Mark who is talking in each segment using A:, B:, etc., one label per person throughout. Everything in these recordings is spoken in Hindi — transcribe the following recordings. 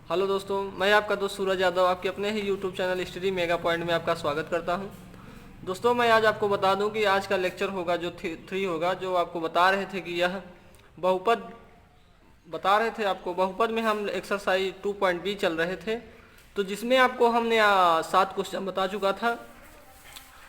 A: हेलो दोस्तों, मैं आपका दोस्त सूरज यादव आपके अपने ही YouTube channel study mega point में आपका स्वागत करता हूं। दोस्तों, मैं आज आपको बता दूं कि आज का लेक्चर होगा जो थ्री होगा, जो आपको बता रहे थे कि यह बहुपद बता रहे थे आपको बहुपद में हम एक्सरसाइज 2.b चल रहे थे, तो जिसमें आपको हमने 7 क्वेश्चन बता चुका था।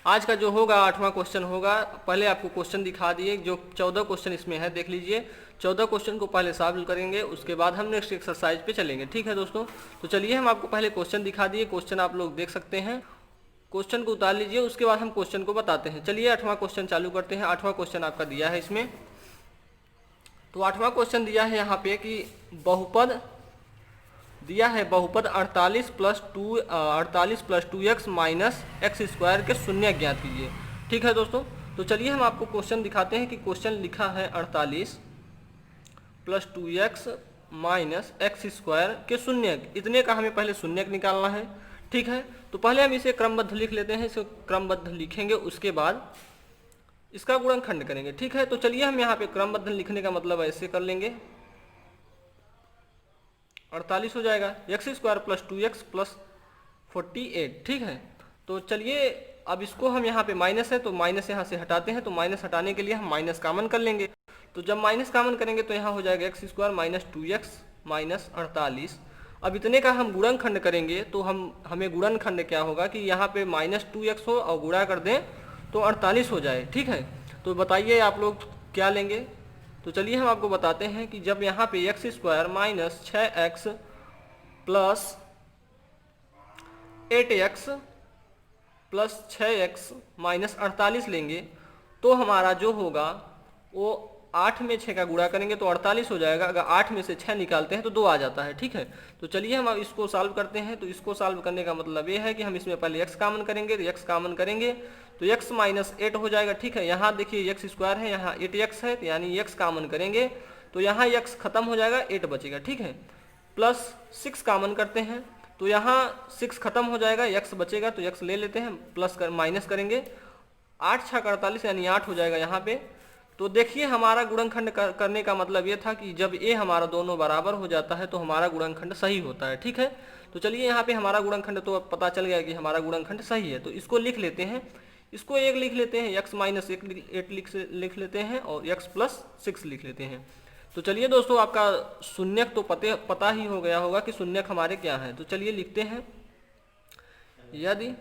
A: आज का जो होगा 8वां क्वेश्चन होगा। पहले आपको क्वेश्चन दिखा दिए, जो 14 क्वेश्चन इसमें है देख लीजिए। 14 क्वेश्चन को पहले सॉल्व करेंगे, उसके बाद हम नेक्स्ट एक्सरसाइज पे चलेंगे। ठीक है दोस्तों, तो चलिए हम आपको पहले क्वेश्चन दिखा दिए। क्वेश्चन आप लोग देख सकते हैं, क्वेश्चन को उतार लीजिए, उसके बाद हम क्वेश्चन को बताते हैं। चलिए 8वां क्वेश्चन चालू करते हैं। 8वां क्वेश्चन आपका दिया है इसमें। तो 8वां क्वेश्चन दिया है यहाँ पे कि बहुपद दिया है, बहुपद 48 plus 2x minus x square के शून्य ज्ञात कीजिए। ठीक है दोस्तों, तो चलिए हम आपको क्वेश्चन दिखाते हैं कि क्वेश्चन लिखा है 48 plus 2x minus x square के शून्य, इतने का हमें पहले शून्य निकालना है। ठीक है, तो पहले हम इसे क्रमबद्ध लिख लेते हैं। इसे क्रमबद्ध लिखेंगे, उसके बाद इसका गुणनखंड करेंगे। ठीक है, तो चलिए हम यहाँ पे क्रमबद्ध लिखने का मतलब ऐसे कर लेंगे। 48 हो जाएगा x square plus 2x plus 48। ठीक है, तो चलिए अब इसको हम यहाँ पे माइनस है तो माइनस यहाँ से हटाते हैं। तो माइनस हटाने के लिए हम माइनस कॉमन कर लेंगे। तो जब माइनस कॉमन करेंगे तो यहाँ हो जाएगा x square minus 2x minus 48। अब इतने का हम गुणनखंड करेंगे तो हमें गुणनखंड क्या होगा कि यहाँ पे माइनस 2x हो और गुणा कर दें तो 48 हो जाए। ठीक है, तो बताइए आप लोग क्या लेंगे। तो चलिए हम आपको बताते हैं कि जब यहाँ पे x square minus 6x plus 8x plus 6x minus 48 लेंगे तो हमारा जो होगा वो 8 में 6 का गुणा करेंगे तो 48 हो जाएगा। अगर 8 में से 6 निकालते हैं तो 2 आ जाता है। ठीक है, तो चलिए हम अब इसको सॉल्व करते हैं। तो इसको सॉल्व करने का मतलब ये है कि हम इसमें पहले x कॉमन करेंगे। तो x कॉमन करेंगे तो x माइनस 8 हो जाएगा। ठीक है, यहाँ देखिए x स्क्वायर है, यहाँ 8x है, तो यानी x कॉमन करेंगे तो यहाँ x खत्म हो जाएगा, 8 बचेगा। ठीक है, प्लस 6 कॉमन करते हैं तो यहाँ 6 खत्म हो जाएगा, x बचेगा तो x ले लेते हैं, प्लस माइनस करेंगे, 8 6 48 यानी 8 हो जाएगा यहाँ पे। तो देखिए हमारा गुणनखंड करने का मतलब ये था कि जब ये हमारा दोनों बराबर हो जाता है तो हमारा गुणनखंड सही होता है। ठीक है, तो चलिए यहाँ पे हमारा गुणनखंड तो अब पता चल गया कि हमारा गुणनखंड सही है। तो इसको लिख लेते हैं, इसको 1 लिख लेते हैं, x माइनस 8 लिख लेते हैं और x प्लस 6 लिख लेते हैं। तो चलिए दोस्तों, आपका शून्यक तो पता ही हो गया होगा कि शून्यक हमारे क्या है। तो चलिए लिखते हैं, यदि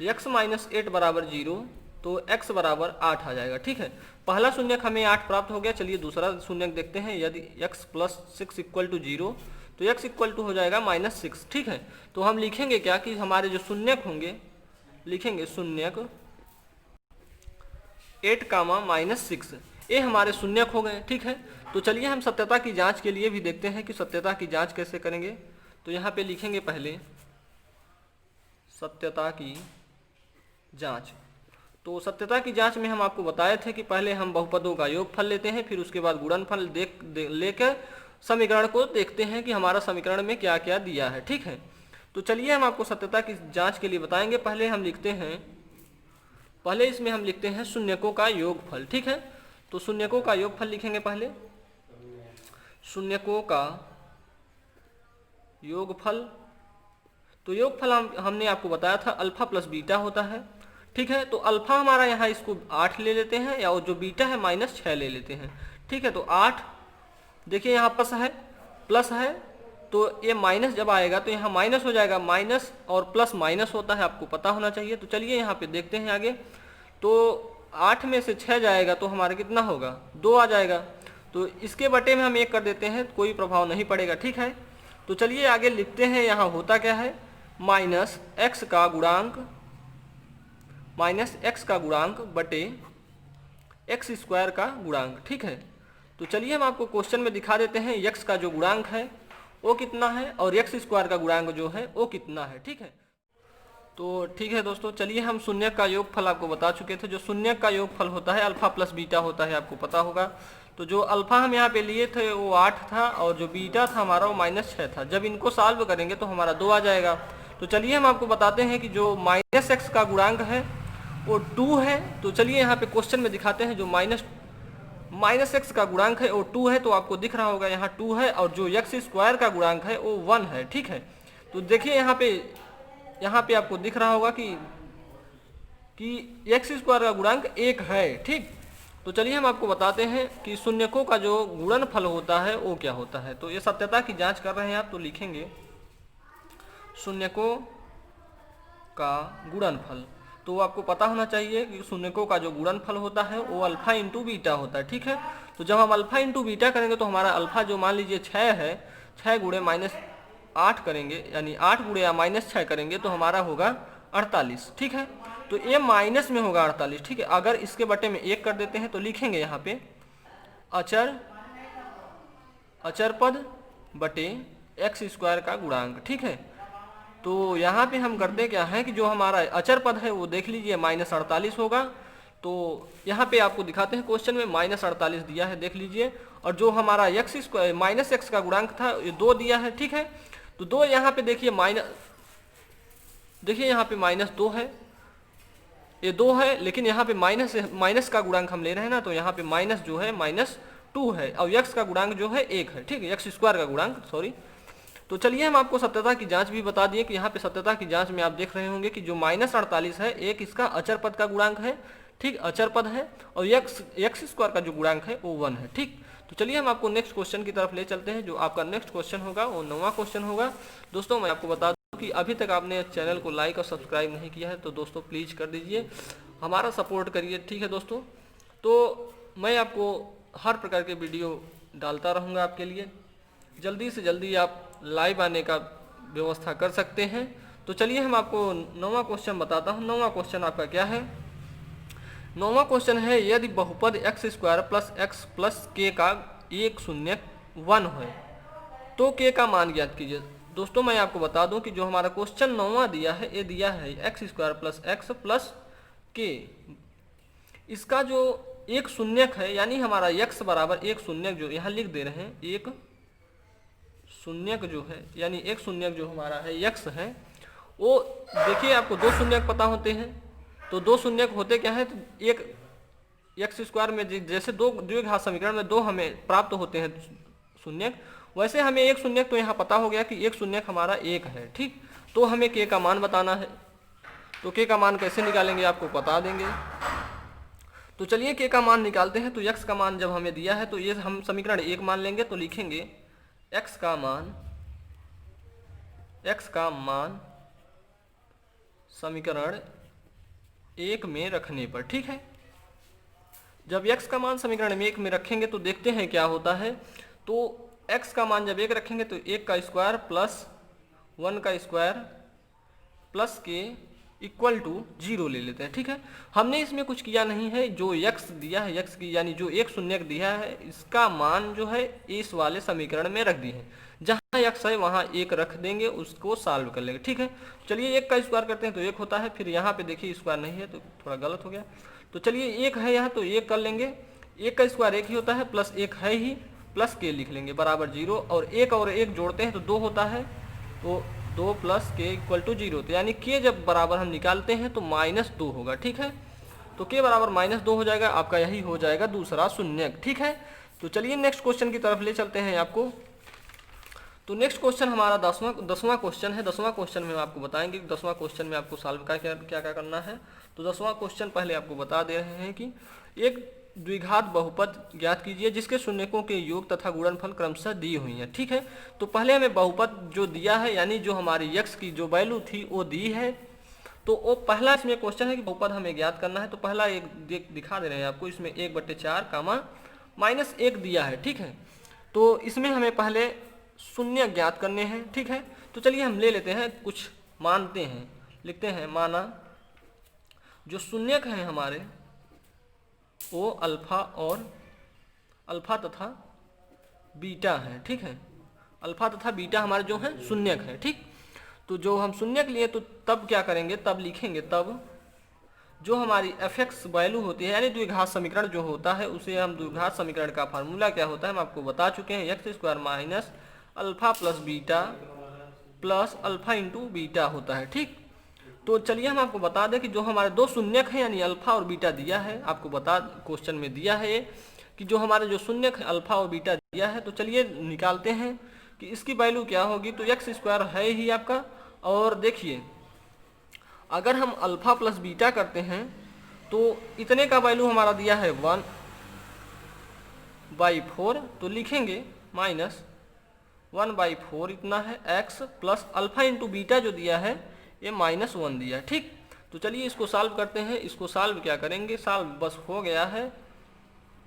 A: x माइनस 8 बराबर 0 तो x बराबर 8 आ जाएगा। ठीक है, पहला शून्यक हमें 8 प्राप्त हो गया। चलिए दूसरा शून्यक देखते हैं, यदि x प्लस 6 इक्वल टू 0 तो x इक्वल टू हो जाएगा माइनस 6। ठीक है, तो हम लिखेंगे क्या कि हमारे जो शून्यक होंगे, लिखेंगे शून्यक 8 कामा माइनस 6, ये हमारे शून्यक हो गए। ठीक है, तो चलिए हम सत्यता की जांच के लिए भी देखते हैं कि सत्यता की जांच कैसे करेंगे। तो यहाँ पे लिखेंगे पहले सत्यता की जांच। तो सत्यता की जांच में हम आपको बताए थे कि पहले हम बहुपदों का योगफल लेते हैं, फिर उसके बाद गुणनफल लेकर समीकरण को देखते हैं कि हमारा समीकरण में क्या क्या दिया है। ठीक है, तो चलिए हम आपको सत्यता की जांच के लिए बताएंगे। पहले हम लिखते हैं, पहले इसमें हम लिखते हैं शून्यकों का योगफल। ठीक है, तो शून्यकों का योगफल लिखेंगे पहले, शून्यकों का योगफल। तो योगफल हमने आपको बताया था अल्फा प्लस बीटा होता है। ठीक है, तो अल्फा हमारा यहाँ इसको 8 ले लेते हैं, या जो बीटा है माइनस 6 ले लेते हैं। ठीक है, तो 8 देखिए यहाँ प्लस है तो ये माइनस जब आएगा तो यहाँ माइनस हो जाएगा। माइनस और प्लस माइनस होता है, आपको पता होना चाहिए। तो चलिए यहाँ पे देखते हैं आगे। तो 8 में से 6 जाएगा तो हमारा कितना होगा, 2 आ जाएगा। तो इसके बटे में हम 1 कर देते हैं, कोई प्रभाव नहीं पड़ेगा। ठीक है, तो चलिए आगे लिखते हैं। यहाँ होता क्या है, माइनस एक्स का गुणांक बटे एक्स स्क्वायर का गुणांक। ठीक है, तो चलिए हम आपको क्वेश्चन में दिखा देते हैं x का जो गुणांक है वो कितना है और एक्स स्क्वायर का गुणांक जो है वो कितना है। ठीक है, तो ठीक है दोस्तों, चलिए हम शून्यक का योगफल आपको बता चुके थे। जो शून्यक का योगफल होता है अल्फा प्लस बीटा होता है, आपको पता होगा। तो जो अल्फा हम यहाँ पे लिए थे वो 8 था और जो बीटा था हमारा वो माइनस 6 था। जब इनको सॉल्व करेंगे तो हमारा 2 आ जाएगा। तो चलिए हम आपको बताते हैं कि जो माइनस एक्स का गुणांक है वो 2 है। तो चलिए यहाँ पे क्वेश्चन में दिखाते हैं, जो माइनस एक्स का गुणांक है वो 2 है, तो आपको दिख रहा होगा यहाँ 2 है, और जो एक्स स्क्वायर का गुणांक है वो 1 है। ठीक है, तो देखिए यहाँ पे आपको दिख रहा होगा कि एक्स स्क्वायर का गुणांक 1 है। ठीक, तो चलिए हम आपको बताते हैं कि शून्यकों का जो गुणनफल होता है वो क्या होता है। तो ये सत्यता की जांच कर रहे हैं आप, तो लिखेंगे शून्यकों का गुणनफल। तो आपको पता होना चाहिए कि शून्यकों का जो गुणनफल होता है वो अल्फा इंटू बीटा होता है। ठीक है, तो जब हम अल्फा इंटू बीटा करेंगे तो हमारा अल्फा जो मान लीजिए 6 है, 6 गुणे -8 करेंगे, यानी 8 गुणे या -6 करेंगे तो हमारा होगा 48। ठीक है, तो ये माइनस में होगा 48। ठीक है, अगर इसके बटे में 1 कर देते हैं तो लिखेंगे यहाँ पे अचर पद बटे एक्स स्क्वायर का गुणांक। ठीक है, तो यहाँ पे हम करते क्या है कि जो हमारा अचर पद है वो देख लीजिए -48 होगा। तो यहाँ पे आपको दिखाते हैं क्वेश्चन में -48 दिया है, देख लीजिए। और जो हमारा एक्स स्क्वायर माइनस एक्स का गुणांक था ये 2 दिया है। ठीक है, तो 2 यहाँ पे देखिए देखिए यहाँ पे -2 है, ये 2 है, लेकिन यहाँ पे माइनस का गुणांक हम ले रहे हैं ना, तो यहाँ पे माइनस जो है -2 है, और यक्स का गुणांक जो है 1 है। ठीक है, एक्स स्क्वायर का गुणांक, सॉरी। तो चलिए हम आपको सत्यता की जांच भी बता दिए कि यहाँ पे सत्यता की जांच में आप देख रहे होंगे कि जो -48 है एक इसका अचर पद का गुणांक है। ठीक, अचर पद है, और एक्स स्क्वायर का जो गुणांक है वो 1 है। ठीक, तो चलिए हम आपको नेक्स्ट क्वेश्चन की तरफ ले चलते हैं। जो आपका नेक्स्ट क्वेश्चन होगा वो 9वां क्वेश्चन होगा। दोस्तों मैं आपको बता दूं कि अभी तक आपने चैनल को लाइक और सब्सक्राइब नहीं किया है तो दोस्तों प्लीज़ कर दीजिए, हमारा सपोर्ट करिए। ठीक है दोस्तों, तो मैं आपको हर प्रकार के वीडियो डालता रहूँगा आपके लिए, जल्दी से जल्दी आप लाइव आने का व्यवस्था कर सकते हैं। तो चलिए हम आपको 9वां क्वेश्चन बताता हूँ। 9वां क्वेश्चन आपका क्या है? 9वां क्वेश्चन है यदि बहुपद x square plus x plus के का एक शून्य 1 है तो के का मान ज्ञात कीजिए। दोस्तों मैं आपको बता दूं कि जो हमारा क्वेश्चन 9वां दिया है ये दिया है x square plus x plus के, इसका जो एक शून्यक है यानी हमारा x बराबर एक शून्यक जो यहाँ लिख दे रहे हैं, एक शून्यक जो है यानी एक शून्यक जो हमारा है x है, वो देखिए आपको दो शून्यक पता होते हैं। तो दो शून्यक होते क्या है, तो एक एक्स स्क्वायर में जैसे दो द्विघात समीकरण में दो हमें प्राप्त होते हैं शून्यक, वैसे हमें एक शून्यक तो यहाँ पता हो गया कि एक शून्यक हमारा एक है। ठीक, तो हमें के का मान बताना है। तो के का मान कैसे निकालेंगे आपको बता देंगे। तो चलिए के का मान निकालते हैं। तो x का मान जब हमें दिया है तो ये हम समीकरण एक मान लेंगे, तो लिखेंगे x का मान समीकरण एक में रखने पर। ठीक है, जब x का मान समीकरण में एक में रखेंगे तो देखते हैं क्या होता है। तो x का मान जब एक रखेंगे तो एक का स्क्वायर प्लस 1 का स्क्वायर प्लस के इक्वल टू 0 ले लेते हैं। ठीक है, हमने इसमें कुछ किया नहीं है, जो x दिया है x की यानी जो एक शून्यक दिया है इसका मान जो है इस वाले समीकरण में रख दिए हैं। जहाँ x है वहाँ एक रख देंगे, उसको सॉल्व कर लेंगे। ठीक है, चलिए एक का स्क्वायर करते हैं तो एक होता है, फिर यहाँ पे देखिए स्क्वायर नहीं है तो थोड़ा गलत हो गया। तो चलिए एक है यहाँ तो एक कर लेंगे, एक का स्क्वायर एक ही होता है, प्लस एक है ही, प्लस के लिख लेंगे बराबर 0, और एक जोड़ते हैं तो 2 होता है, तो 2 प्लस के इक्वल टू 0, तो यानी के जब बराबर हम निकालते हैं तो -2 होगा। ठीक है, तो के बराबर -2 हो जाएगा, आपका यही हो जाएगा दूसरा शून्यक। ठीक है, तो चलिए नेक्स्ट क्वेश्चन की तरफ ले चलते हैं आपको। तो नेक्स्ट क्वेश्चन हमारा 10वां क्वेश्चन है। 10वां क्वेश्चन में हम आपको बताएंगे कि 10वां क्वेश्चन में आपको सॉल्व क्या क्या करना है। तो 10वां क्वेश्चन पहले आपको बता दे रहे हैं कि एक द्विघात बहुपद ज्ञात कीजिए जिसके शून्यकों के योग तथा गुणनफल क्रमशः दी हुई है। ठीक है, तो पहले हमें बहुपद जो दिया है यानी जो हमारी x की जो वैल्यू थी वो दी है, तो वो पहला इसमें क्वेश्चन है कि बहुपद हमें ज्ञात करना है। तो पहला एक दिखा दे रहे हैं आपको, इसमें 1/4 कामा -1 दिया है। ठीक है, तो इसमें हमें पहले शून्य ज्ञात करने हैं। ठीक है, तो चलिए हम ले लेते हैं, कुछ मानते हैं, लिखते हैं माना जो शून्यक हैं हमारे वो अल्फा तथा बीटा है। ठीक है, अल्फा तथा बीटा हमारे जो हैं शून्यक है। ठीक, तो जो हम शून्यक लिए तो तब क्या करेंगे, तब लिखेंगे तब जो हमारी fx वैल्यू होती है यानी द्विघात समीकरण जो होता है उसे हम द्विघात समीकरण का फार्मूला क्या होता है हम आपको बता चुके हैं, x square minus alpha plus beta plus alpha into beta होता है। ठीक, तो चलिए हम आपको बता दें कि जो हमारे दो शून्यक हैं यानी अल्फा और बीटा दिया है, आपको बता क्वेश्चन में दिया है कि जो हमारे जो शून्य अल्फा और बीटा दिया है, तो चलिए निकालते हैं कि इसकी वैल्यू क्या होगी। तो एक्स स्क्वायर है ही आपका, और देखिए अगर हम अल्फा प्लस बीटा करते हैं तो इतने का वैल्यू हमारा दिया है 1/4, तो लिखेंगे माइनस 1/4 इतना है x plus alpha into beta जो दिया है ये -1 दिया है। ठीक, तो चलिए इसको सॉल्व करते हैं। इसको सॉल्व क्या करेंगे, सॉल्व बस हो गया है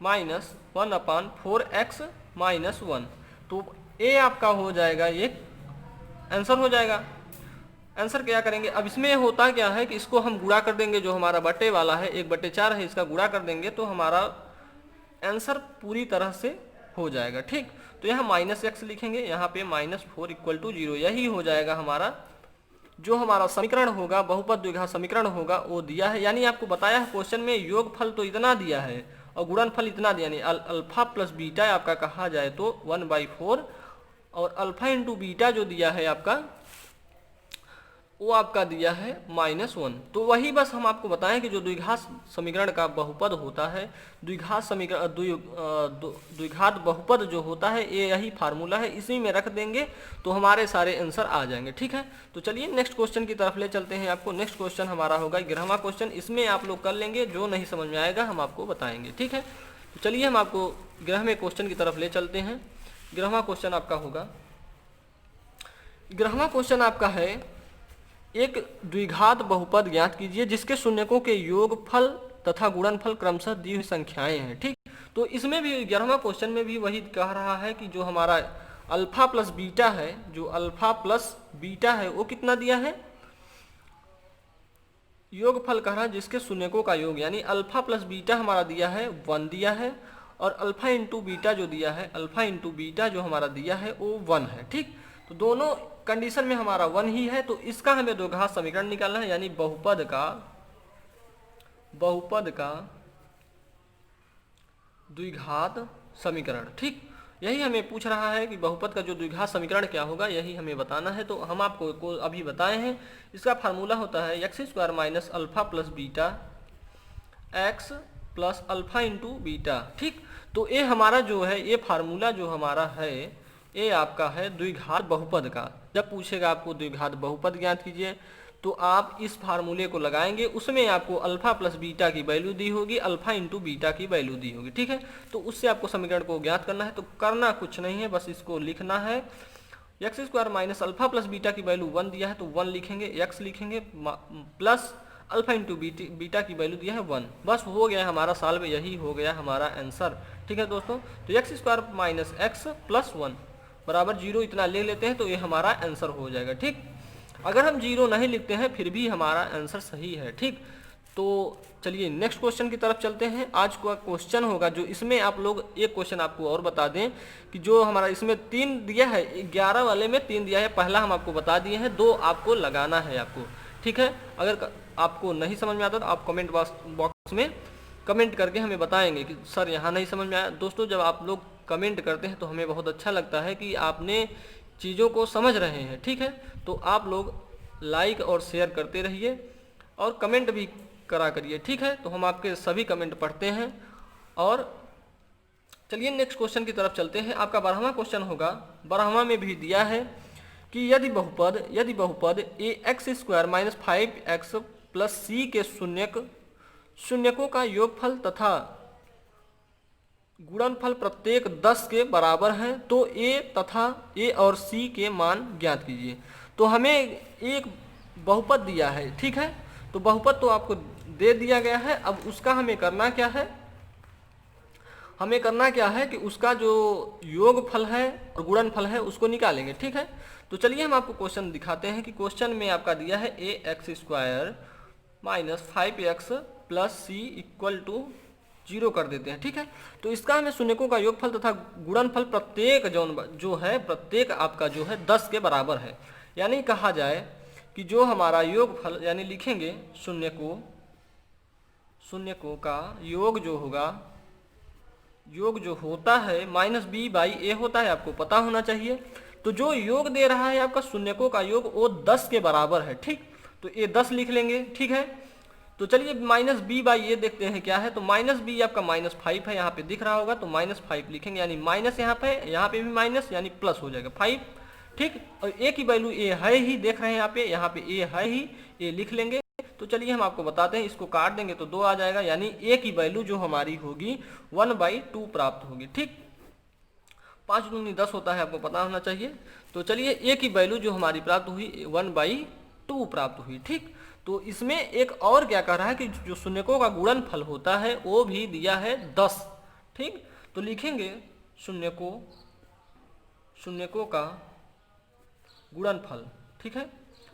A: -1/4x -1, तो ए आपका हो जाएगा, ये आंसर हो जाएगा। आंसर क्या करेंगे, अब इसमें होता क्या है कि इसको हम गुणा कर देंगे, जो हमारा बटे वाला है 1/4 है, इसका गुणा कर देंगे तो हमारा आंसर पूरी तरह से हो जाएगा। ठीक, तो यहाँ -x लिखेंगे, यहाँ पे -4 = 0, यही हो जाएगा हमारा जो हमारा समीकरण होगा, बहुपद द्विघात समीकरण होगा वो दिया है। यानी आपको बताया है क्वेश्चन में योगफल तो इतना दिया है और गुणनफल इतना दिया, यानी अल्फा प्लस बीटा आपका कहा जाए तो 1/4, और अल्फा इंटू बीटा जो दिया है आपका वो आपका दिया है -1। तो वही बस हम आपको बताएं कि जो द्विघात समीकरण का बहुपद होता है, द्विघात समीकरण द्विघात बहुपद जो होता है ये यही फार्मूला है, इसी में रख देंगे तो हमारे सारे आंसर आ जाएंगे। ठीक है, तो चलिए नेक्स्ट क्वेश्चन की तरफ ले चलते हैं आपको। नेक्स्ट क्वेश्चन हमारा होगा 11वां क्वेश्चन, इसमें आप लोग कर लेंगे, जो नहीं समझ में आएगा हम आपको बताएंगे। ठीक है, तो चलिए हम आपको 11वें क्वेश्चन की तरफ ले चलते हैं। 11वां क्वेश्चन आपका होगा, 11वां क्वेश्चन आपका है एक द्विघात बहुपद ज्ञात कीजिए जिसके शून्यकों के योगफल तथा गुणनफल क्रमशः दी हुई संख्याएं हैं। ठीक, तो इसमें भी 11वां क्वेश्चन में भी वही कह रहा है कि जो हमारा अल्फा प्लस बीटा है, जो अल्फा प्लस बीटा है वो कितना दिया है, योगफल कह रहा है जिसके शून्यकों का योग, यानी अल्फा प्लस बीटा हमारा दिया है 1 दिया है, और अल्फा इंटू बीटा जो दिया है, अल्फा इंटू बीटा जो हमारा दिया है वो 1 है। ठीक, तो दोनों कंडीशन में हमारा 1 ही है, तो इसका हमें द्विघात समीकरण निकालना है, यानी बहुपद का द्विघात समीकरण। ठीक, यही हमें पूछ रहा है कि बहुपद का जो द्विघात समीकरण क्या होगा, यही हमें बताना है। तो हम आपको अभी बताए हैं, इसका फार्मूला होता है x² minus alpha plus beta x plus alpha into beta. ठीक, तो ये हमारा जो है, ये फार्मूला जो हमारा है ये आपका है द्विघात बहुपद का। जब पूछेगा आपको द्विघात बहुपद ज्ञात कीजिए तो आप इस फार्मूले को लगाएंगे, उसमें आपको अल्फा प्लस बीटा की वैल्यू दी होगी, अल्फा इंटू बीटा की वैल्यू दी होगी। ठीक है, तो उससे आपको समीकरण को ज्ञात करना है। तो करना कुछ नहीं है, बस इसको लिखना है, x² minus alpha plus beta की वैल्यू 1 दिया है तो 1 लिखेंगे, x लिखेंगे, प्लस अल्फा इंटू बीटा की वैल्यू दिया है 1, बस हो गया हमारा सॉल्व, यही हो गया हमारा आंसर। ठीक है दोस्तों, तो x² माइनस x प्लस 1 बराबर 0 इतना ले लेते हैं तो ये हमारा आंसर हो जाएगा। ठीक, अगर हम 0 नहीं लिखते हैं फिर भी हमारा आंसर सही है। ठीक, तो चलिए नेक्स्ट क्वेश्चन की तरफ चलते हैं। आज का क्वेश्चन होगा जो इसमें आप लोग, एक क्वेश्चन आपको और बता दें कि जो हमारा इसमें 3 दिया है, 11 वाले में 3 दिया है, पहला हम आपको बता दिए हैं, 2 आपको लगाना है आपको। ठीक है, अगर आपको नहीं समझ में आता तो आप कमेंट बॉक्स में कमेंट करके हमें बताएंगे कि सर यहाँ नहीं समझ में आया। दोस्तों, जब आप लोग कमेंट करते हैं तो हमें बहुत अच्छा लगता है कि आपने चीज़ों को समझ रहे हैं। ठीक है, तो आप लोग लाइक और शेयर करते रहिए और कमेंट भी करा करिए। ठीक है, तो हम आपके सभी कमेंट पढ़ते हैं। और चलिए नेक्स्ट क्वेश्चन की तरफ चलते हैं। आपका 12वां क्वेश्चन होगा, 12वां में भी दिया है कि यदि बहुपद ax² minus 5x plus c के शून्यकों का योगफल तथा गुणनफल प्रत्येक 10 के बराबर है तो a और c के मान ज्ञात कीजिए। तो हमें एक बहुपद दिया है। ठीक है, तो बहुपद तो आपको दे दिया गया है, अब उसका हमें करना क्या है, हमें करना क्या है कि उसका जो योगफल है और गुणनफल है उसको निकालेंगे। ठीक है, तो चलिए हम आपको क्वेश्चन दिखाते हैं कि क्वेश्चन में आपका दिया है ax² minus 5x plus c equal to 0 कर देते हैं। ठीक है, तो इसका हमें शून्यकों का योगफल तथा गुणनफल प्रत्येक जो है प्रत्येक आपका जो है 10 के बराबर है। यानी कहा जाए कि जो हमारा योगफल, यानी लिखेंगे शून्यकों का योग जो होगा, योग जो होता है -b/a होता है, आपको पता होना चाहिए। तो जो योग दे रहा है आपका शून्यकों का योग वो 10 के बराबर है। ठीक, तो ये 10 लिख लेंगे। ठीक है, तो चलिए माइनस बी बाई ए देखते हैं क्या है। तो माइनस बी आपका -5 है, यहाँ पे दिख रहा होगा, तो -5 लिखेंगे, यानी माइनस यहाँ पे भी माइनस यानी प्लस हो जाएगा 5। ठीक, और ए की वैल्यू ए है ही, देख रहे हैं यहाँ पे ए है ही, ए लिख लेंगे। तो चलिए हम आपको बताते हैं, इसको काट देंगे तो 2 आ जाएगा, यानी ए की वैल्यू जो हमारी होगी 1/2 प्राप्त होगी। ठीक, 5 दूनी 10 होता है, आपको पता होना चाहिए। तो चलिए ए की वैल्यू जो हमारी प्राप्त हुई 1/2 प्राप्त हुई। ठीक, तो इसमें एक और क्या कह रहा है कि जो शून्यकों का गुणनफल होता है वो भी दिया है 10। ठीक, तो लिखेंगे शून्यकों का गुणनफल। ठीक है,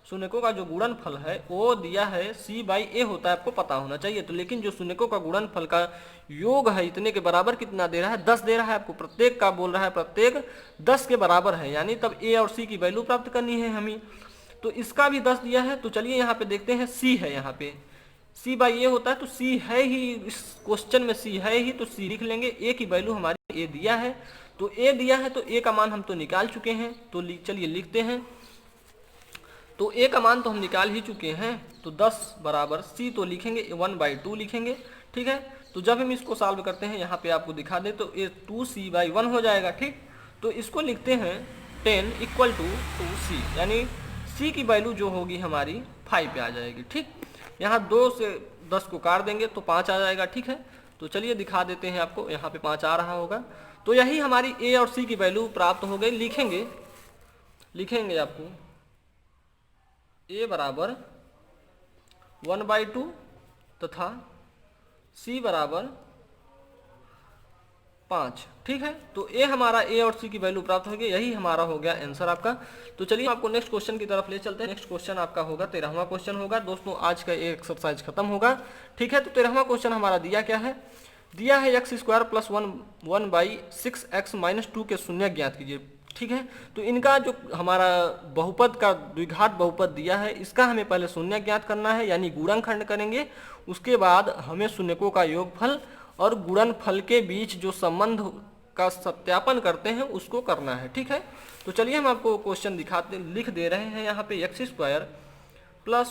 A: शून्यकों का जो गुणनफल है वो दिया है c/a होता है, आपको पता होना चाहिए। तो लेकिन जो शून्यकों का गुणनफल का योग है इतने के बराबर कितना दे रहा है, 10 दे रहा है आपको, प्रत्येक का बोल रहा है प्रत्येक 10 के बराबर है, यानी तब a और c की वैल्यू प्राप्त करनी है हमें। तो इसका भी 10 दिया है। तो चलिए यहाँ पे देखते हैं, c है, यहाँ पे c/a होता है, तो c है ही, इस क्वेश्चन में c है ही, तो c लिख लेंगे। a की वैल्यू हमारी a दिया है, तो a दिया है, तो a का मान हम तो निकाल चुके हैं। तो चलिए लिखते हैं, तो a का मान तो हम निकाल ही चुके हैं। तो 10 बराबर c तो लिखेंगे 1/2 लिखेंगे। ठीक है, तो जब हम इसको सॉल्व करते हैं, यहाँ पे आपको दिखा दे, तो ये 2c/1 हो जाएगा। ठीक, तो इसको लिखते हैं 10 = 2c, यानी c की वैल्यू जो होगी हमारी 5 पे आ जाएगी। ठीक, यहाँ 2 से 10 को काट देंगे तो 5 आ जाएगा। ठीक है, तो चलिए दिखा देते हैं आपको, यहाँ पे 5 आ रहा होगा। तो यही हमारी a और c की वैल्यू प्राप्त हो गई। लिखेंगे आपको a बराबर 1/2 तथा c बराबर 5। ठीक है, तो a हमारा a और c की वैल्यू प्राप्त हो गई, यही हमारा हो गया आंसर आपका। तो चलिए आपको नेक्स्ट क्वेश्चन की तरफ ले चलते हैं। नेक्स्ट क्वेश्चन आपका होगा 13वां क्वेश्चन होगा दोस्तों, आज का एक्सरसाइज खत्म होगा। ठीक है, तो 13वां क्वेश्चन हमारा दिया क्या है, दिया है x² + 1/6x - 2 के शून्य ज्ञात कीजिए। ठीक है, तो इनका जो हमारा बहुपद का द्विघात बहुपद दिया है, इसका हमें पहले शून्य ज्ञात करना है, यानी गुणनखंड करेंगे। उसके बाद हमें शून्यकों का योगफल और गुणनफल के बीच जो संबंध का सत्यापन करते हैं उसको करना है। ठीक है, तो चलिए हम आपको क्वेश्चन लिख दे रहे हैं यहाँ पे, x² +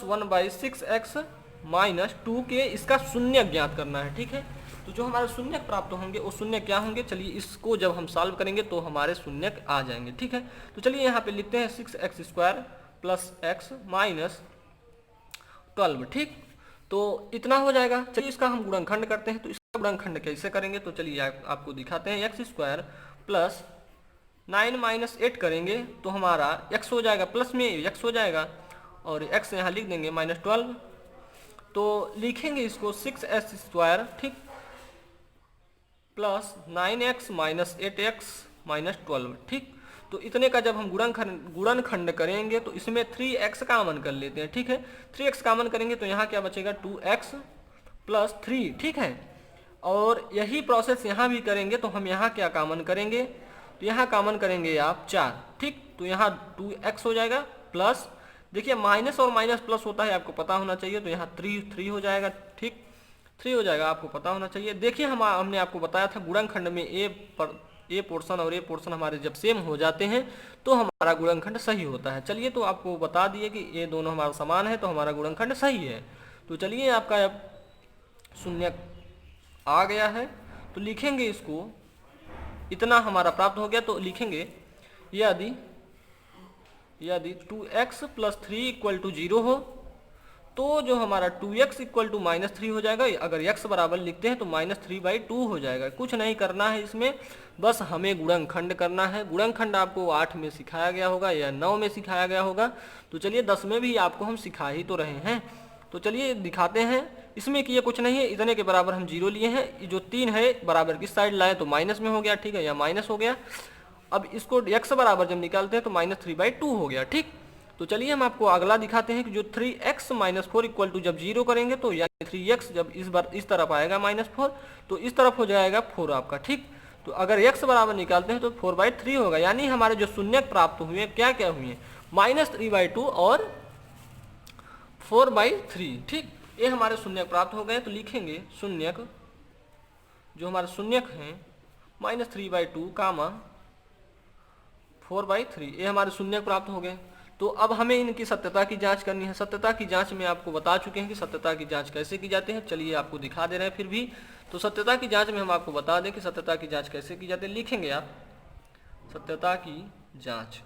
A: 1/6x - 2 के इसका शून्य ज्ञात करना है। ठीक है, तो जो हमारे शून्य प्राप्त होंगे वो शून्य क्या होंगे, चलिए इसको जब हम सॉल्व करेंगे तो हमारे शून्य आ जाएंगे। ठीक है, तो चलिए यहाँ पे लिखते हैं 6x² + x - 12। ठीक, तो इतना हो जाएगा। चलिए इसका हम गुणनखंड करते हैं, तो इसका गुणनखंड कैसे करेंगे, तो चलिए आपको दिखाते हैं। x² + 9 - 8 करेंगे तो हमारा x हो जाएगा, प्लस में x हो जाएगा, और x यहाँ लिख देंगे -12। तो लिखेंगे इसको 6s², ठीक, + 9x - 8x - 12। ठीक, तो इतने का जब हम गुणनखंड करेंगे तो इसमें 3x कामन कर लेते हैं। ठीक है, 3x कामन करेंगे तो यहाँ क्या बचेगा 2x + 3। ठीक है, और यही प्रोसेस यहाँ भी करेंगे तो हम यहाँ क्या कामन करेंगे, तो यहाँ कामन करेंगे आप 4। ठीक, तो यहाँ 2x हो जाएगा, प्लस देखिए माइनस और माइनस प्लस होता है, आपको पता होना चाहिए, तो यहाँ 3 हो जाएगा। ठीक, 3 हो जाएगा, आपको पता होना चाहिए। देखिए हमने आपको बताया था गुणनखंड में ए पोर्शन और ए पोर्शन हमारे जब सेम हो जाते हैं तो हमारा गुणनखंड सही होता है। चलिए, तो आपको बता दिए कि ये दोनों हमारा समान है तो हमारा गुणनखंड सही है। तो चलिए आपका अब शून्य आ गया है, तो लिखेंगे इसको, इतना हमारा प्राप्त हो गया। तो लिखेंगे यदि 2x + 3 = 0 हो तो जो हमारा 2x = -3 हो जाएगा। अगर x बराबर लिखते हैं तो -3/2 हो जाएगा। कुछ नहीं करना है इसमें, बस हमें गुणनखंड करना है। गुणनखंड आपको 8 में सिखाया गया होगा या 9 में सिखाया गया होगा, तो चलिए 10 में भी आपको हम सिखा ही तो रहे हैं। तो चलिए दिखाते हैं, इसमें कि ये कुछ नहीं है, इतने के बराबर हम 0 लिए हैं, जो 3 है बराबर किस साइड लाए तो माइनस में हो गया। ठीक है, या माइनस हो गया। अब इसको x बराबर जब निकालते हैं तो -3/2 हो गया। ठीक, तो चलिए हम आपको अगला दिखाते हैं कि जो 3x - 4 = जब 0 करेंगे तो यानी 3x जब इस बार इस तरफ आएगा -4, तो इस तरफ हो जाएगा 4 आपका। ठीक, तो अगर x बराबर निकालते हैं तो 4/3 होगा, यानी हमारे जो शून्य प्राप्त हुए क्या क्या हुए, -3/2 और 4/3। ठीक, ये हमारे शून्य प्राप्त हो गए। तो लिखेंगे शून्यक, जो हमारे शून्यक हैं -3/2 कामा 4/3, ये हमारे शून्य प्राप्त हो गए। तो अब हमें इनकी सत्यता की जांच करनी है। सत्यता की जांच में आपको बता चुके हैं कि सत्यता की जांच कैसे की जाती है। चलिए आपको दिखा दे रहे हैं फिर भी। तो सत्यता की जांच में हम आपको बता दें कि सत्यता की जांच कैसे की जाती है। लिखेंगे आप सत्यता की जांच।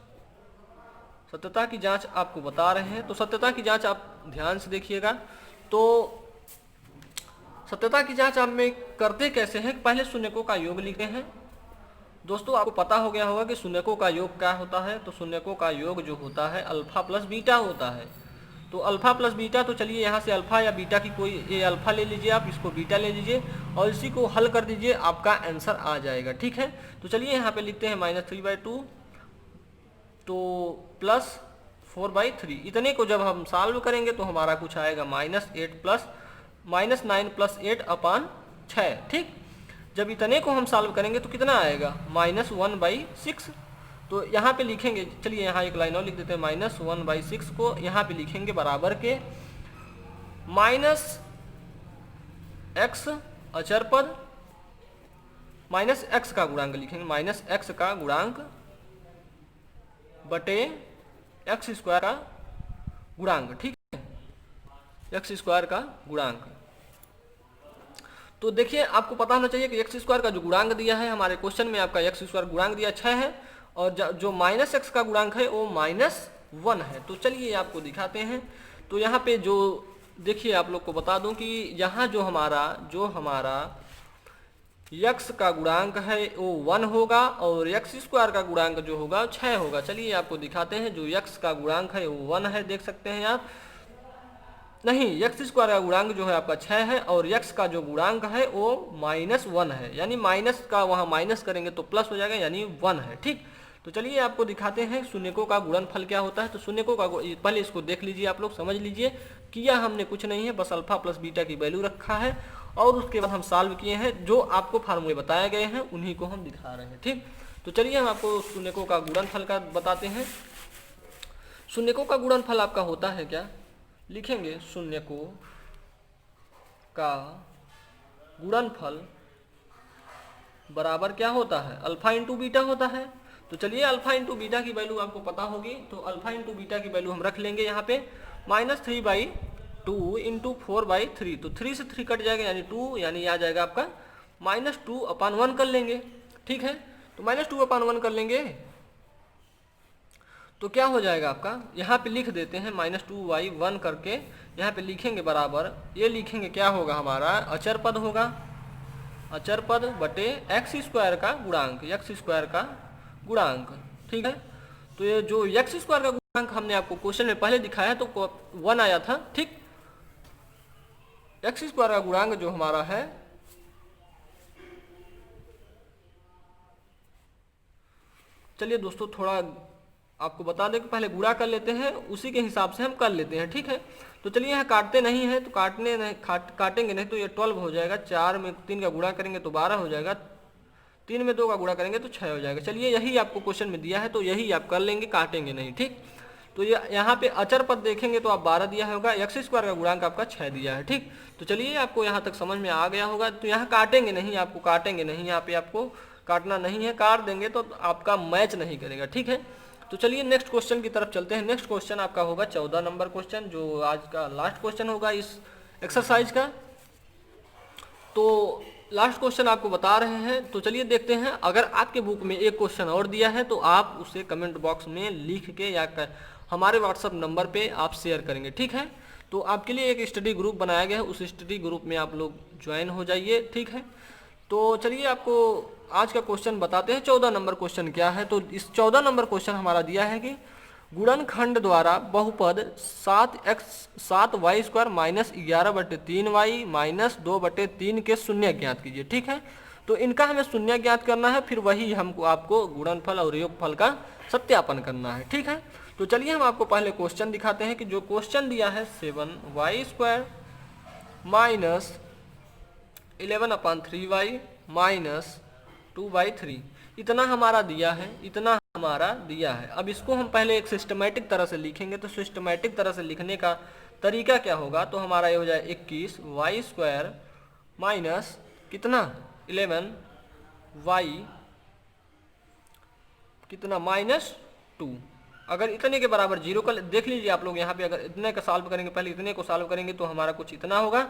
A: सत्यता की जांच आपको बता रहे हैं। तो सत्यता की जांच आप ध्यान से देखिएगा। तो सत्यता की जांच आप में करते कैसे हैं, पहले शून्यकों का योग लिखते हैं। दोस्तों आपको पता हो गया होगा कि शून्यकों का योग क्या होता है। तो शून्यकों का योग जो होता है अल्फा प्लस बीटा होता है। तो अल्फा प्लस बीटा, तो चलिए यहाँ से अल्फा या बीटा की कोई, ये अल्फा ले लीजिए आप, इसको बीटा ले लीजिए और इसी को हल कर दीजिए, आपका आंसर आ जाएगा। ठीक है, तो चलिए यहाँ पे लिखते हैं -3/2 तो प्लस 4/3। इतने को जब हम सॉल्व करेंगे तो हमारा कुछ आएगा -9 प्लस 8/6। ठीक, जब इतने को हम सॉल्व करेंगे तो कितना आएगा -1/6। तो यहाँ पे लिखेंगे, चलिए यहाँ एक लाइन और लिख देते हैं, -1/6 को यहाँ पे लिखेंगे बराबर के -x अचर पद -x का गुणांक लिखेंगे, -x का गुणांक बटे x² का गुणांक। ठीक है, x² का गुणांक। तो देखिए आपको पता होना चाहिए कि x² का जो गुणांक दिया है हमारे क्वेश्चन में, आपका x² गुणांक दिया 6 है और जो -x का गुणांक है वो -1 है। तो चलिए आपको दिखाते हैं। तो यहाँ पे जो देखिए आप लोग को बता दूं कि यहाँ जो हमारा x का गुणांक है वो 1 होगा और x² का गुणांक जो होगा 6 होगा। चलिए आपको दिखाते हैं। जो x का गुणांक है वो 1 है, देख सकते हैं आप। नहीं, x² का गुणांक जो है आपका 6 है और x का जो गुणांक है वो -1 है, यानी माइनस का वहाँ माइनस करेंगे तो प्लस हो जाएगा, यानी 1 है। ठीक, तो चलिए आपको दिखाते हैं शून्यकों का गुणनफल क्या होता है। तो शून्यकों का पहले इसको देख लीजिए, आप लोग समझ लीजिए। किया हमने कुछ नहीं है, बस अल्फा प्लस बीटा की वैल्यू रखा है और उसके बाद हम सॉल्व किए हैं। जो आपको फार्मूले बताए गए हैं उन्हीं को हम दिखा रहे हैं। ठीक, तो चलिए हम आपको शून्यकों का गुणनफल का बताते हैं। शून्यकों का गुणनफल आपका होता है क्या, लिखेंगे शून्यकों का गुणनफल बराबर क्या होता है, अल्फा इंटू बीटा होता है। तो चलिए अल्फा इंटू बीटा की वैल्यू आपको पता होगी, तो अल्फा इंटू बीटा की वैल्यू हम रख लेंगे यहाँ पे -3/2 इंटू 4/3। तो 3 से 3 कट जाएगा यानी 2, यानी आ जाएगा आपका -2/1 कर लेंगे। ठीक है, तो -2/1 कर लेंगे तो क्या हो जाएगा आपका, यहाँ पे लिख देते हैं -2/1 करके यहाँ पे लिखेंगे बराबर, ये लिखेंगे क्या होगा हमारा अचर पद होगा, अचर पद बटे x² का गुणांक, x² का गुणांक। ठीक है, तो ये जो x² का गुणांक हमने आपको क्वेश्चन में पहले दिखाया तो 1 आया था। ठीक, x² का गुणांक जो हमारा है चलिए दोस्तों थोड़ा आपको बता दें कि पहले गुणा कर लेते हैं, उसी के हिसाब से हम कर लेते हैं। ठीक है, तो चलिए यहाँ काटते नहीं है तो काटेंगे नहीं तो ये 12 हो जाएगा। 4 में 3 का गुणा करेंगे तो 12 हो जाएगा, 3 में 2 का गुणा करेंगे तो 6 हो जाएगा। चलिए यही आपको क्वेश्चन में दिया है तो यही आप कर लेंगे, काटेंगे नहीं। ठीक, तो ये यहाँ पे अचर पद देखेंगे तो आप 12 दिया होगा, x² का गुणांक आपका 6 दिया है। ठीक, तो चलिए आपको यहाँ तक समझ में आ गया होगा। तो यहाँ काटेंगे नहीं, आपको काटेंगे नहीं, यहाँ पे आपको काटना नहीं है, काट देंगे तो आपका मैच नहीं करेगा। ठीक है, तो चलिए नेक्स्ट क्वेश्चन की तरफ चलते हैं। नेक्स्ट क्वेश्चन आपका होगा 14 नंबर क्वेश्चन, जो आज का लास्ट क्वेश्चन होगा इस एक्सरसाइज का। तो लास्ट क्वेश्चन आपको बता रहे हैं, तो चलिए देखते हैं। अगर आपके बुक में एक क्वेश्चन और दिया है तो आप उसे कमेंट बॉक्स में लिख के या हमारे व्हाट्सएप नंबर पे आप शेयर करेंगे। ठीक है, तो आपके लिए एक स्टडी ग्रुप बनाया गया है, उस स्टडी ग्रुप में आप लोग ज्वाइन हो जाइए। ठीक है, तो चलिए आपको आज का क्वेश्चन बताते हैं। 14 नंबर क्वेश्चन क्या है, तो इस 14 नंबर क्वेश्चन हमारा दिया है कि गुणनखंड द्वारा बहुपद 7y² माइनस 11/3y माइनस 2/3 के शून्य ज्ञात कीजिए। ठीक है, तो इनका हमें शून्य ज्ञात करना है, फिर वही हमको आपको गुणनफल और योगफल का सत्यापन करना है। ठीक है, तो चलिए हम आपको पहले क्वेश्चन दिखाते हैं कि जो क्वेश्चन दिया है 7y² माइनस 11/3y माइनस 2/3 इतना हमारा दिया है, इतना हमारा दिया है। अब इसको हम पहले एक सिस्टमेटिक तरह से लिखेंगे। तो सिस्टमेटिक तरह से लिखने का तरीका क्या होगा, तो हमारा ये हो जाए 21y² माइनस कितना 11y कितना -2 अगर इतने के बराबर जीरो का देख लीजिए आप लोग यहाँ पे, अगर इतने का सॉल्व करेंगे, पहले इतने को सॉल्व करेंगे तो हमारा कुछ इतना होगा,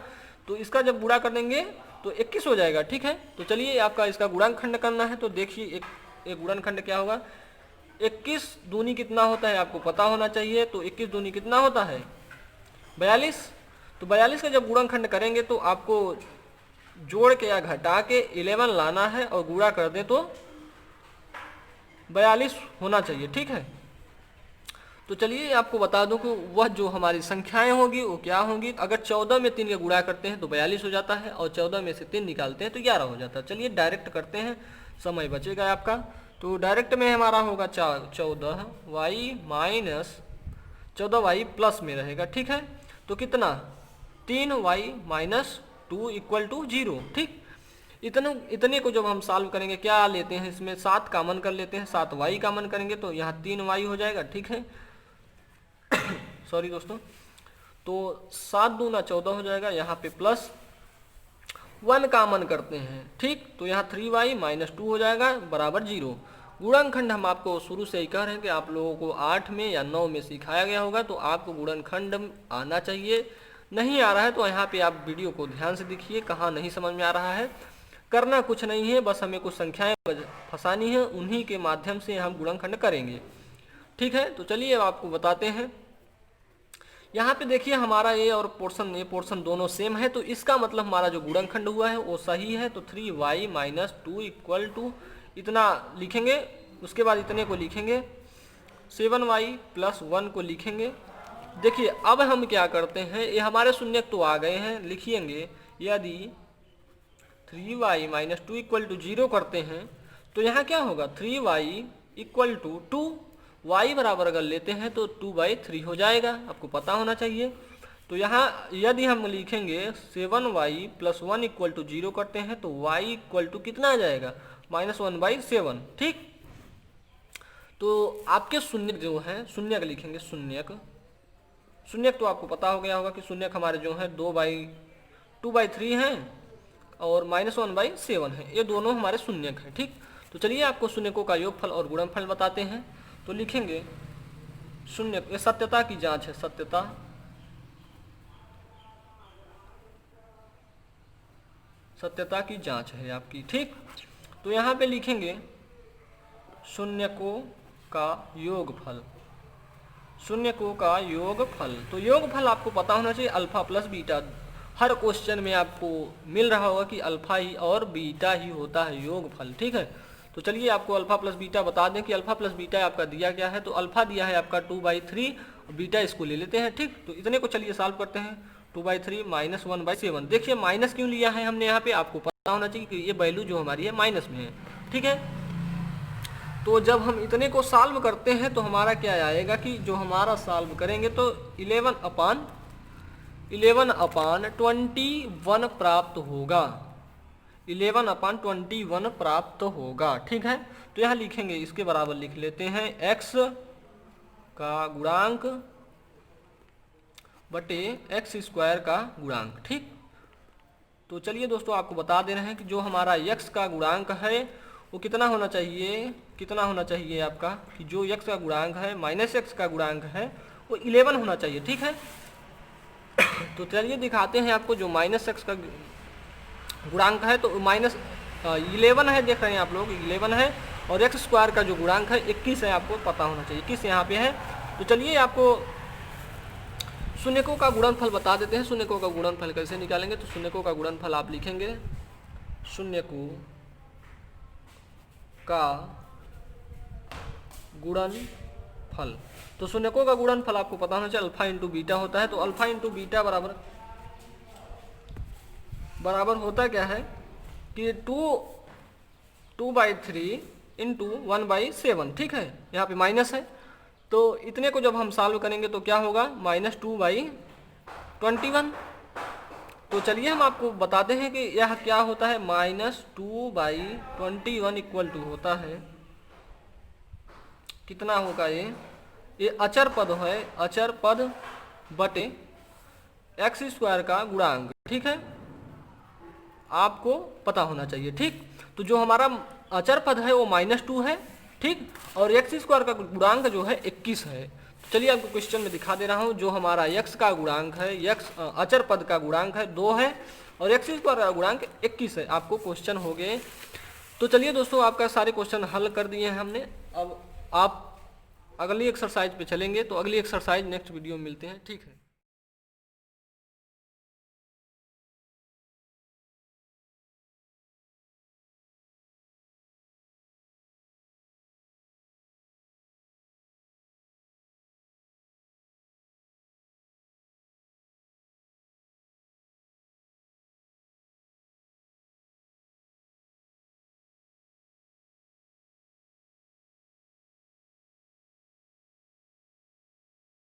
A: तो इसका जब गुणा कर देंगे तो 21 हो जाएगा। ठीक है, तो चलिए आपका इसका गुणनखंड करना है, तो देखिए एक गुणनखंड क्या होगा। 21 दूनी कितना होता है आपको पता होना चाहिए, तो 21 दूनी कितना होता है 42। तो 42 का जब गुणनखंड करेंगे तो आपको जोड़ के या घटा के 11 लाना है और गुणा कर दे तो 42 होना चाहिए। ठीक है, तो चलिए आपको बता दूं कि वह जो हमारी संख्याएं होगी वो क्या होंगी। अगर 14 में 3 का गुणा करते हैं तो 42 हो जाता है, और 14 में से 3 निकालते हैं तो 11 हो जाता है। चलिए डायरेक्ट करते हैं, समय बचेगा आपका। तो डायरेक्ट में हमारा होगा 14y माइनस 14y प्लस में रहेगा। ठीक है, तो कितना 3y माइनस 2 इक्वल टू 0। ठीक, इतने को जब हम सॉल्व करेंगे क्या लेते हैं, इसमें 7 कामन कर लेते हैं, 7y कामन करेंगे तो यहाँ 3y हो जाएगा। ठीक है, सॉरी दोस्तों, तो 7 दूना 14 हो जाएगा, यहाँ पे प्लस 1 कामन करते हैं। ठीक, तो यहाँ 3y माइनस 2 हो जाएगा बराबर 0। गुणनखंड हम आपको शुरू से ही कह रहे हैं कि आप लोगों को 8 में या 9 में सिखाया गया होगा, तो आपको गुणनखंड आना चाहिए। नहीं आ रहा है तो यहाँ पे आप वीडियो को ध्यान से देखिए, कहाँ नहीं समझ में आ रहा है। करना कुछ नहीं है, बस हमें कुछ संख्याएं फंसानी है, उन्हीं के माध्यम से हम गुणनखंड करेंगे। ठीक है, तो चलिए अब आपको बताते हैं। यहाँ पे देखिए हमारा ये और ये पोर्शन दोनों सेम है, तो इसका मतलब हमारा जो गुणनखंड हुआ है वो सही है। तो 3y माइनस 2 इक्वल टू इतना लिखेंगे, उसके बाद इतने को लिखेंगे, 7y प्लस 1 को लिखेंगे। देखिए अब हम क्या करते हैं, ये हमारे शून्यक तो आ गए हैं, लिखिएंगे यदि 3y माइनस 2 इक्वल टू 0 करते हैं तो यहाँ क्या होगा 3y इक्वल टू 2, y बराबर अगर लेते हैं तो 2/3 हो जाएगा, आपको पता होना चाहिए। तो यहाँ यदि हम लिखेंगे 7y प्लस 1 इक्वल टू 0 करते हैं तो y इक्वल टू कितना आ जाएगा -1/7। ठीक, तो आपके शून्यक जो है, शून्यक लिखेंगे, शून्यक तो आपको पता हो गया होगा कि शून्यक हमारे जो है 2/3 हैं और -1/7 है, ये दोनों हमारे शून्यक हैं। ठीक, तो चलिए आपको शून्यकों का योगफल और गुणनफल बताते हैं। तो लिखेंगे शून्य, ये सत्यता की जांच है, सत्यता की जांच है आपकी। ठीक, तो यहाँ पे लिखेंगे शून्यकों का योगफल, शून्यकों का योगफल। तो योगफल आपको पता होना चाहिए अल्फा प्लस बीटा। हर क्वेश्चन में आपको मिल रहा होगा कि अल्फा ही और बीटा ही होता है योगफल। ठीक है, तो चलिए आपको अल्फा प्लस बीटा बता दें कि अल्फा प्लस बीटा आपका दिया गया है। तो अल्फा दिया है आपका 2/3, बीटा इसको ले लेते हैं। ठीक, तो इतने को चलिए सॉल्व करते हैं। 2/3 माइनस 1/7। देखिए माइनस क्यों लिया है हमने यहाँ पे, आपको पता होना चाहिए कि ये वैल्यू जो हमारी है माइनस में है। ठीक है, तो जब हम इतने को सॉल्व करते हैं तो हमारा क्या आएगा कि जो हमारा सॉल्व करेंगे तो 11/21 प्राप्त होगा, 11/21 प्राप्त होगा। ठीक है, तो यहाँ लिखेंगे, इसके बराबर लिख लेते हैं x का गुणांक बटे x² का गुणांक। ठीक, तो चलिए दोस्तों आपको बता दे रहे हैं कि जो हमारा x का गुणांक है वो कितना होना चाहिए आपका, कि जो x का गुणांक है माइनस x का गुणांक है वो 11 होना चाहिए। ठीक है, तो चलिए दिखाते हैं आपको। जो माइनस x का गुणांक है तो -11 है, देख रहे हैं आप लोग 11 है, और x² का जो गुणांक है 21 है, आपको पता होना चाहिए 21 यहाँ पे है। तो चलिए आपको शून्यकों का गुणनफल बता देते हैं। शून्यकों का गुणनफल कैसे निकालेंगे, तो शून्यकों का गुणनफल आप लिखेंगे शून्यकों का गुणनफल। तो शून्यकों का गुणनफल आपको पता होना चाहिए अल्फा इंटू बीटा होता है। तो अल्फा इंटू बीटा बराबर होता क्या है कि 2/3 इंटू 1/7। ठीक है, यहाँ पे माइनस है, तो इतने को जब हम सॉल्व करेंगे तो क्या होगा -2/21। तो चलिए हम आपको बताते हैं कि यह क्या होता है, -2/21 इक्वल टू होता है, कितना होगा ये अचर पद है, अचर पद बटे x² का गुणांक। ठीक है, आपको पता होना चाहिए। ठीक, तो जो हमारा अचर पद है वो -2 है ठीक। और एक्स स्क्वायर का गुणांक जो है 21 है। तो चलिए आपको क्वेश्चन में दिखा दे रहा हूँ। जो हमारा एक्स का गुणांक है, एक्स अचर पद का गुणांक है 2 है और एक्स स्क्वायर का गुणांक 21 है। आपको क्वेश्चन हो गए। तो चलिए दोस्तों, आपका सारे क्वेश्चन हल कर दिए हैं हमने। अब आप अगली एक्सरसाइज पे चलेंगे, तो अगली एक्सरसाइज नेक्स्ट वीडियो में मिलते हैं, ठीक है।